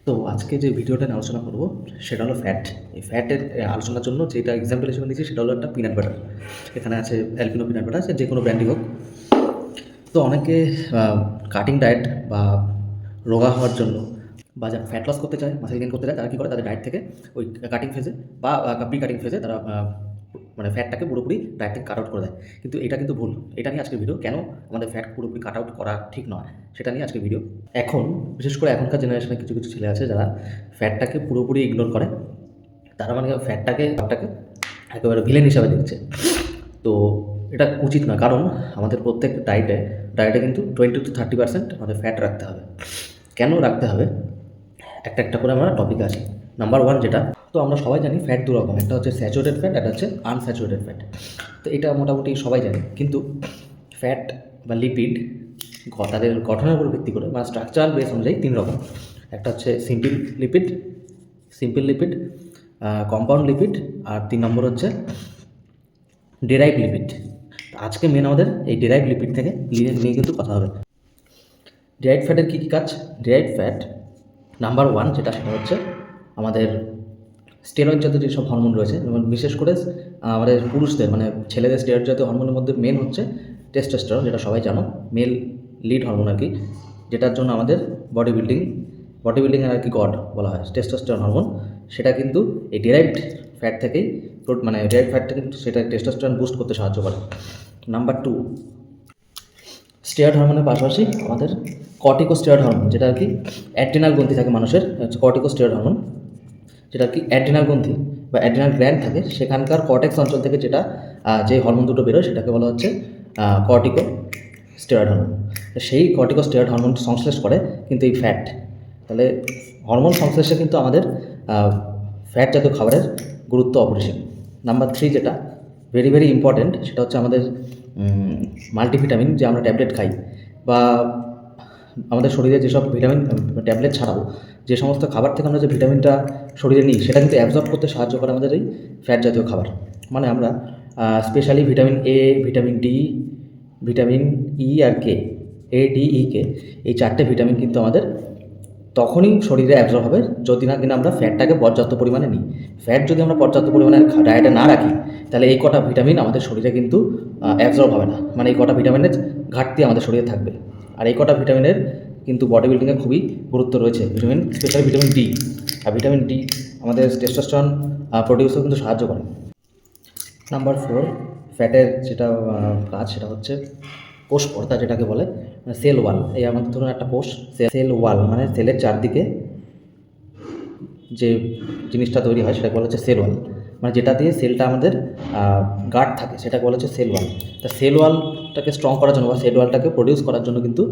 তো আজকে যে ভিডিওটা নিয়ে আলোচনা করব সেটা হলো ফ্যাট। এই ফ্যাটের আলোচনার জন্য যেটা এক্সাম্পল হিসেবে নিয়েছি সেটা হলো একটা পিনাট বাটার। এখানে আছে অ্যালপিনো পিনাট বাটার, সে যে কোনো ব্র্যান্ডই হোক। তো অনেকে কাটিং ডায়েট বা রোগা হওয়ার জন্য বা যারা ফ্যাট লস করতে চায়, মাসেল গেইন করতে চায়, তারা কী করে তাদের ডায়েট থেকে ওই কাটিং ফেজে বা প্রি কাটিং ফেজে তারা মানে ফ্যাটটাকে পুরোপুরি ডায়েট থেকে কাট আউট করে দেয়। কিন্তু এটা কিন্তু ভুল। এটা নিয়ে আজকের ভিডিও, কেন আমাদের ফ্যাট পুরোপুরি কাট আউট করা ঠিক নয় সেটা নিয়ে আজকের ভিডিও। এখন বিশেষ করে এখনকার জেনারেশনে কিছু কিছু ছেলে আছে যারা ফ্যাটটাকে পুরোপুরি ইগনোর করে। তারা মানে ফ্যাটটাকে একেবারে ভিলেন হিসাবে দেখছে। তো এটা উচিত না, কারণ আমাদের প্রত্যেক ডায়েটে কিন্তু 20-30% আমাদের ফ্যাট রাখতে হবে। কেন রাখতে হবে, একটা একটা করে আমরা টপিক আছে। নাম্বার ওয়ান যেটা, তো আমরা সবাই জানি ফ্যাট দু রকম, একটা হচ্ছে স্যাচুরেটেড ফ্যাট, একটা হচ্ছে আনস্যাচুরেটেড ফ্যাট। তো এটা মোটামুটি সবাই জানে। কিন্তু ফ্যাট বা লিপিড তাদের গঠনের উপর ভিত্তি করে বা স্ট্রাকচারাল বেস অনুযায়ী তিন রকম। একটা হচ্ছে সিম্পল লিপিড, কম্পাউন্ড লিপিড, আর 3 নম্বর হচ্ছে ডেরাইভ লিপিড। আজকে মেন আমাদের এই ডেরাইভ লিপিড থেকে নিয়ে কিন্তু কথা হবে। ডেরাইভ ফ্যাটের কী কী কাজ? ডেরাইভ ফ্যাট নাম্বার ওয়ান যেটা, সেটা হচ্ছে আমাদের স্টেরয়েড জাতীয় যেসব হরমোন রয়েছে, যেমন বিশেষ করে আমাদের পুরুষদের মানে ছেলেদের স্টেরয়েড জাতীয় হরমোনের মধ্যে মেন হচ্ছে টেস্টোস্টেরন, যেটা সবাই জানো, মেল লিড হরমোন আর কি, যেটার জন্য আমাদের বডি বিল্ডিংয়ের আর কি গড বলা হয় টেস্টোস্টেরন হরমোন। সেটা কিন্তু এই ডেরাইভড ফ্যাট থেকেই মানে ডেরাইভড ফ্যাট থেকে সেটা টেস্টোস্টেরন বুস্ট করতে সাহায্য করে। নাম্বার টু, স্টেরয়েড হরমোনের পাশাপাশি আমাদের কর্টিকোস্টেরয়েড হরমোন, যেটা আর কি অ্যাড্রিনাল গ্রন্থি থাকে মানুষের, হচ্ছে কর্টিকোস্টেরয়েড হরমোন, যেটা আর কি অ্যাড্রিনাল গ্রন্থি বা অ্যাড্রিনাল গ্ল্যান্ড থাকে, সেখানকার কর্টেক্স অঞ্চল থেকে যেটা যে হরমোন দুটো বেরোয় সেটাকে বলা হচ্ছে কর্টিকোস্টেরয়েড হরমোন। সেই কর্টিকোস্টেরয়েড হরমোন সংশ্লেষ করে কিন্তু এই ফ্যাট। তাহলে হরমোন সংশ্লেষে কিন্তু আমাদের ফ্যাট জাতীয় খাবারের গুরুত্ব অপরিসীম। নাম্বার থ্রি যেটা ভেরি ভেরি ইম্পর্ট্যান্ট, সেটা হচ্ছে আমাদের মাল্টিভিটামিন যে আমরা ট্যাবলেট খাই, বা আমাদের শরীরে যেসব ভিটামিন ট্যাবলেট ছাড়াও যে সমস্ত খাবার থেকে আমরা যে ভিটামিনটা শরীরে নিই, সেটা কিন্তু অ্যাবজর্ব করতে সাহায্য করে আমাদের এই ফ্যাট জাতীয় খাবার। মানে আমরা specially vitamin A, vitamin D, vitamin E আর K, A D E K, এই চারটে ভিটামিন কিন্তু আমাদের তখনই শরীরে অ্যাবজর্ব হবে যদি না কিনা আমরা ফ্যাটটাকে পর্যাপ্ত পরিমাণে নিই। ফ্যাট যদি আমরা পর্যাপ্ত পরিমাণে ডায়েটে না রাখি, তাহলে এই কটা ভিটামিন আমাদের শরীরে কিন্তু অ্যাবজর্ব হবে না, মানে এই কটা ভিটামিনের ঘাটতি আমাদের শরীরে থাকবে। আর এই কটা ভিটামিনের কিন্তু বডি বিল্ডিংয়ে খুবই গুরুত্ব রয়েছে, স্পেশালি ভিটামিন ডি। আর ভিটামিন ডি আমাদের টেস্টোস্টেরন প্রডিউসও কিন্তু সাহায্য করে। নাম্বার ফোর, ফ্যাটের যেটা কাজ সেটা হচ্ছে কোষ পর্দা, যেটাকে বলে সেল ওয়াল। এই আমাদের ধরুন একটা কোষ, সেল ওয়াল মানে সেলের চারদিকে যে জিনিসটা তৈরি হয় সেটাকে বলা হচ্ছে সেল ওয়াল, মানে যেটা দিয়ে সেলটা আমাদের গার্ড থাকে সেটাকে বলা হচ্ছে সেল ওয়াল। তা সেল ওয়ালটাকে স্ট্রং করার জন্য বা সেল ওয়ালটাকে প্রডিউস করার জন্য কিন্তু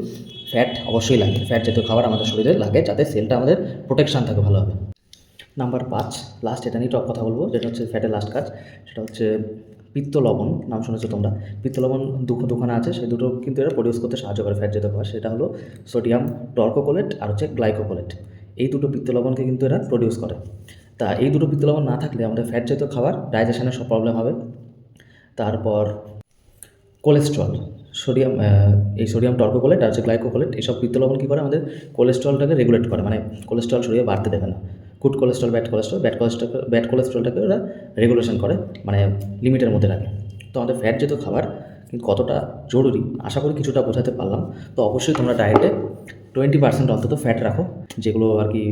ফ্যাট অবশ্যই লাগে, ফ্যাট জাতীয় খাবার আমাদের শরীরে লাগে, যাতে সেলটা আমাদের প্রোটেকশান থাকে ভালোভাবে। নাম্বার পাঁচ, লাস্ট এটা নিয়ে কথা বলবো, যেটা হচ্ছে ফ্যাটের লাস্ট কাজ, সেটা হচ্ছে পিত্ত লবণ। নাম শুনেছো তোমরা? পিত্ত লবণ দুখানা আছে, সেই দুটো কিন্তু এরা প্রডিউস করতে সাহায্য করে ফ্যাট জাতীয় খাবার। সেটা হলো সোডিয়াম টর্কোকোলেট আর হচ্ছে গ্লাইকোকোলেট। এই দুটো পিত্ত লবণকে কিন্তু এরা প্রডিউস করে। তা এই দুটো পিত্ত লবণ না থাকলে আমাদের ফ্যাট জাতীয় খাবার ডাইজেশনের সব প্রবলেম হবে। তারপর কোলেস্ট্রল, সোডিয়াম টর্কোকোলেট আর হচ্ছে গ্লাইকোকোলেট, এইসব পিত্ত লবণ কী করে আমাদের কোলেস্ট্রলটাকে রেগুলেট করে, মানে কোলেস্ট্রল শরীরে বাড়তে দেবে না। গুড কোলেস্ট্রল, ব্যাড কোলেস্ট্রলটাকে ওরা রেগুলেশন করে, মানে লিমিটের মধ্যে রাখে। তো আমাদের ফ্যাট জাতীয় খাবার কিন্তু কতটা জরুরি আশা করি কিছুটা বোঝাতে পারলাম। তো অবশ্যই তোমরা ডায়েটে 20% অন্তত ফ্যাট রাখো, যেগুলো আর কি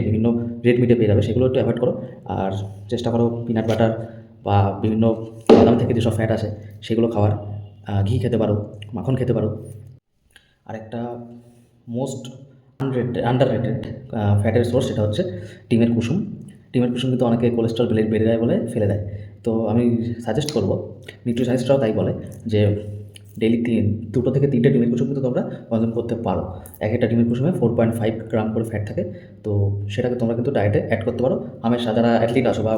বিভিন্ন রেড মিটে পেয়ে যাবে, সেগুলো একটু অ্যাভয়েড করো। আর চেষ্টা করো পিনাট বাটার বা বিভিন্ন বাদাম থেকে যেসব ফ্যাট আছে সেগুলো খাওয়ার। ঘি খেতে পারো, মাখন খেতে পারো। আরেকটা মোস্ট আন্ডার রেটেড ফ্যাটের সোর্স, সেটা হচ্ছে ডিমের কুসুম। ডিমের কুসুম কিন্তু অনেকে কোলেস্ট্রল বেড়ে যায় বলে ফেলে দেয়। তো আমি সাজেস্ট করবো, নিউট্রিশনিস্টরাও তাই বলে, যে ডেইলি 2 থেকে 3টে ডিমের কুসুম কিন্তু তোমরা কনজিউম করতে পারো। এক একটা ডিমের কুসুমে 4.5 গ্রাম করে ফ্যাট থাকে। তো সেটাকে তোমরা কিন্তু ডায়েটে অ্যাড করতে পারো। হামেশা যারা অ্যাথলিট আছো বা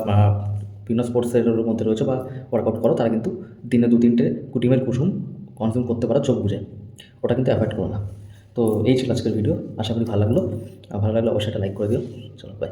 বিভিন্ন স্পোর্টসের মধ্যে রয়েছে বা ওয়ার্কআউট করো, তারা কিন্তু দিনে 2-3টে ডিমের কুসুম কনজিউম করতে পারো চোখ বুঝে, ওটা কিন্তু অ্যাভয়েড করো না। তো এই ছিল আজকের ভিডিও, আশা করি ভালো লাগলো। ভালো লাগলে অবশ্যই একটা লাইক করে দিও। চলো, বাই।